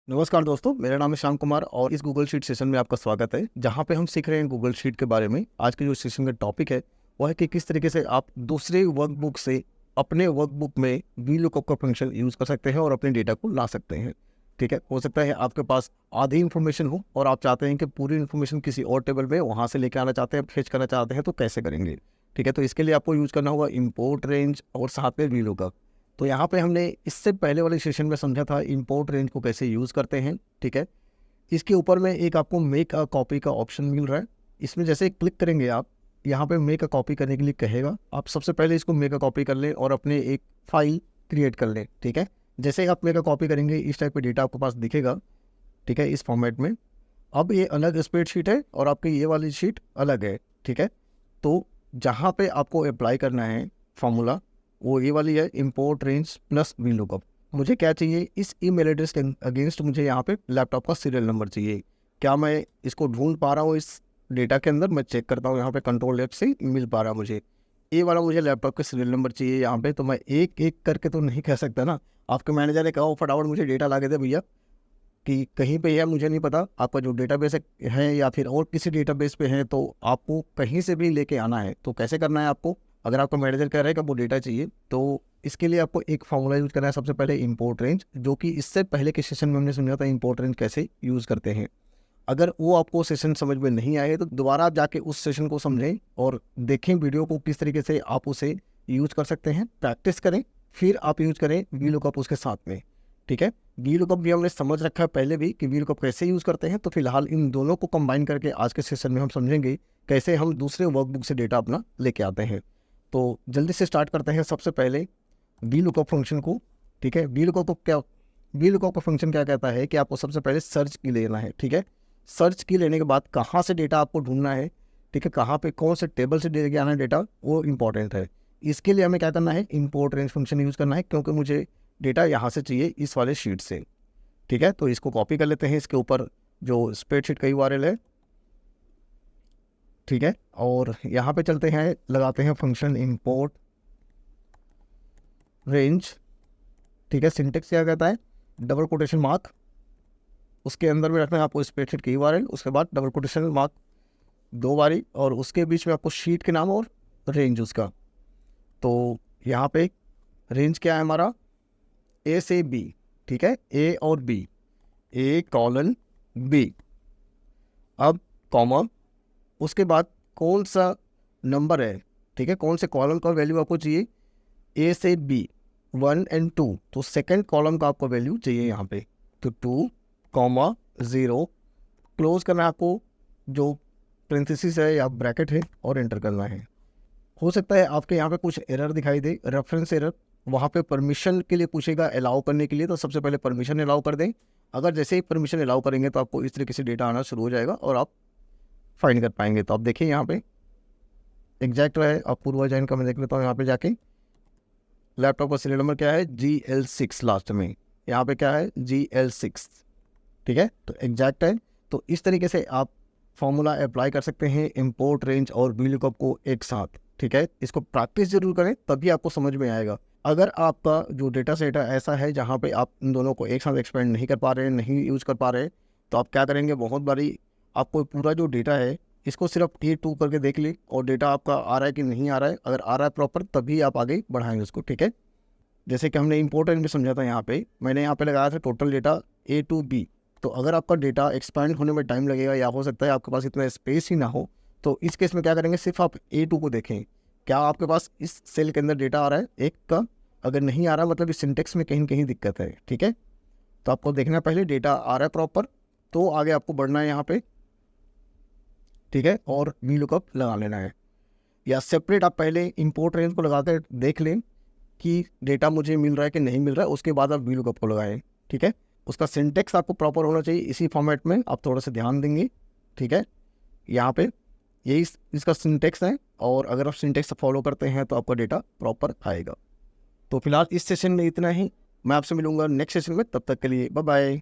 नमस्कार दोस्तों, मेरा नाम है श्याम कुमार और इस गूगल शीट सेशन में आपका स्वागत है, जहां पे हम सीख रहे हैं गूगल शीट के बारे में। आज के जो सेशन का टॉपिक है वो है कि किस तरीके से आप दूसरे वर्कबुक से अपने वर्कबुक में वीलुकअप का फंक्शन यूज़ कर सकते हैं और अपने डेटा को ला सकते हैं। ठीक है, हो सकता है आपके पास आधी इन्फॉर्मेशन हो और आप चाहते हैं कि पूरी इन्फॉर्मेशन किसी और टेबल में वहाँ से लेके आना चाहते हैं, फेच करना चाहते हैं, तो कैसे करेंगे। ठीक है, तो इसके लिए आपको यूज़ करना होगा इम्पोर्ट रेंज और साथ में वीलुकअप। तो यहाँ पे हमने इससे पहले वाले सेशन में समझा था इंपोर्ट रेंज को कैसे यूज़ करते हैं। ठीक है, इसके ऊपर में एक आपको मेक अ कॉपी का ऑप्शन मिल रहा है। इसमें जैसे क्लिक करेंगे आप, यहाँ पे मेक अ कॉपी करने के लिए कहेगा। आप सबसे पहले इसको मेक अ कॉपी कर लें और अपने एक फाइल क्रिएट कर लें। ठीक है, जैसे ही आप मेक अ कॉपी करेंगे इस टाइप का डेटा आपके पास दिखेगा। ठीक है, इस फॉर्मेट में। अब ये अलग स्प्रेडशीट है और आपकी ये वाली शीट अलग है। ठीक है, तो जहाँ पे आपको अप्लाई करना है फॉर्मूला वो ये वाली है, इंपोर्ट रेंज प्लस वीलुकअप। मुझे क्या चाहिए, इस ईमेल एड्रेस के अगेंस्ट मुझे यहाँ पे लैपटॉप का सीरियल नंबर चाहिए। क्या मैं इसको ढूंढ पा रहा हूँ इस डेटा के अंदर? मैं चेक करता हूँ, यहाँ पे कंट्रोल F से मिल पा रहा है मुझे। ये वाला मुझे लैपटॉप का सीरियल नंबर चाहिए यहाँ पे। तो मैं एक एक करके तो नहीं कह सकता ना। आपके मैनेजर ने कहा फटाफट मुझे डेटा ला के दे भैया, कि कहीं पे है मुझे नहीं पता, आपका जो डेटाबेस है या फिर और किसी डेटाबेस पे है, तो आपको कहीं से भी लेके आना है। तो कैसे करना है आपको? अगर आपका मैनेजर कह रहा है कि वो डेटा चाहिए, तो इसके लिए आपको एक फॉर्मूला यूज़ करना है। सबसे पहले इंपोर्ट रेंज, जो कि इससे पहले के सेशन में हमने समझा था इंपोर्ट रेंज कैसे यूज़ करते हैं। अगर वो आपको सेशन समझ में नहीं आए तो दोबारा आप जाके उस सेशन को समझें और देखें वीडियो को, किस तरीके से आप उसे यूज़ कर सकते हैं। प्रैक्टिस करें, फिर आप यूज़ करें वीलुकअप उसके साथ में। ठीक है, वीलुकअप भी हमने समझ रखा है पहले भी कि वीलुकअप कैसे यूज़ करते हैं। तो फिलहाल इन दोनों को कंबाइन करके आज के सेशन में हम समझेंगे कैसे हम दूसरे वर्कबुक से डेटा अपना लेके आते हैं। तो जल्दी से स्टार्ट करते हैं सबसे पहले वीलुकअप फंक्शन को। ठीक है, वीलुकअप का फंक्शन क्या कहता है कि आपको सबसे पहले सर्च की लेना है। ठीक है, सर्च की लेने के बाद कहाँ से डेटा आपको ढूंढना है, ठीक है, कहाँ पे कौन से टेबल से लेके आना है डेटा, वो इंपॉर्टेंट है। इसके लिए हमें क्या करना है, इंपोर्ट रेंज फंक्शन यूज़ करना है, क्योंकि मुझे डेटा यहाँ से चाहिए, इस वाले शीट से। ठीक है, तो इसको कॉपी कर लेते हैं, इसके ऊपर जो स्प्रेडशीट का URL है। ठीक है, और यहाँ पे चलते हैं, लगाते हैं फंक्शन इंपोर्ट रेंज। ठीक है, सिंटेक्स क्या कहता है, डबल कोटेशन मार्क, उसके अंदर में रखना है आपको स्प्रेडशीट की URL, उसके बाद डबल कोटेशन मार्क 2 बारी, और उसके बीच में आपको शीट के नाम और रेंज उसका। तो यहाँ पे रेंज क्या है हमारा, A से B। ठीक है, A और B, A:B। अब कॉमा, उसके बाद कौन सा नंबर है, ठीक है, कौन से कॉलम का वैल्यू आपको चाहिए, A से B 1 और 2, तो सेकंड कॉलम का आपको वैल्यू चाहिए यहाँ पे। तो 2,0 क्लोज करना है आपको, जो पेरेंथेसिस है या ब्रैकेट है, और एंटर करना है। हो सकता है आपके यहाँ पे कुछ एरर दिखाई दे, रेफरेंस एरर। वहाँ पे परमिशन के लिए पूछेगा अलाउ करने के लिए, तो सबसे पहले परमिशन अलाउ कर दें। अगर जैसे ही परमिशन अलाउ करेंगे तो आपको इस तरीके से डेटा आना शुरू हो जाएगा और आप फाइंड कर पाएंगे। तो आप देखिए यहाँ पे एग्जैक्ट है, आप पूर्व जैन का मैं देख लेता हूँ। यहाँ पे जाके लैपटॉप का सीरियल नंबर क्या है, GL6 लास्ट में, यहाँ पे क्या है, GL6। ठीक है, तो एग्जैक्ट है। तो इस तरीके से आप फॉर्मूला अप्लाई कर सकते हैं इंपोर्ट रेंज और वीलुकअप को एक साथ। ठीक है, इसको प्रैक्टिस जरूर करें, तभी आपको समझ में आएगा। अगर आपका जो डेटा सेट है ऐसा है जहाँ पे आप इन दोनों को एक साथ एक्सपेंड नहीं कर पा रहे हैं, नहीं यूज़ कर पा रहे हैं, तो आप क्या करेंगे, बहुत बारी आपको पूरा जो डेटा है इसको सिर्फ A2 करके देख ली, और डेटा आपका आ रहा है कि नहीं आ रहा है। अगर आ रहा है प्रॉपर, तभी आप आगे बढ़ाएंगे उसको। ठीक है, जैसे कि हमने इंपोर्ट रेंज में समझा था, यहाँ पे मैंने यहाँ पे लगाया था total data A to B। तो अगर आपका डेटा एक्सपैंड होने में टाइम लगेगा, या हो सकता है आपके पास इतना स्पेस ही ना हो, तो इस केस में क्या करेंगे, सिर्फ आप A2 को देखें, क्या आपके पास इस सेल के अंदर डेटा आ रहा है एक का। अगर नहीं आ रहा, मतलब इस सिंटेक्स में कहीं कहीं दिक्कत है। ठीक है, तो आपको देखना पहले डेटा आ रहा है प्रॉपर, तो आगे आपको बढ़ना है यहाँ पे। ठीक है, और वीलुकअप लगा लेना है, या सेपरेट आप पहले इंपोर्ट रेंज को लगा कर देख लें कि डेटा मुझे मिल रहा है कि नहीं मिल रहा है, उसके बाद आप वीलुकअप को लगाएं। ठीक है, उसका सिंटेक्स आपको प्रॉपर होना चाहिए, इसी फॉर्मेट में आप थोड़ा सा ध्यान देंगे। ठीक है, यहाँ पे यही इसका सिंटेक्स है, और अगर आप सिंटेक्स फॉलो करते हैं तो आपका डेटा प्रॉपर आएगा। तो फिलहाल इस सेशन में इतना ही, मैं आपसे मिलूंगा नेक्स्ट सेशन में, तब तक के लिए बाय बाय।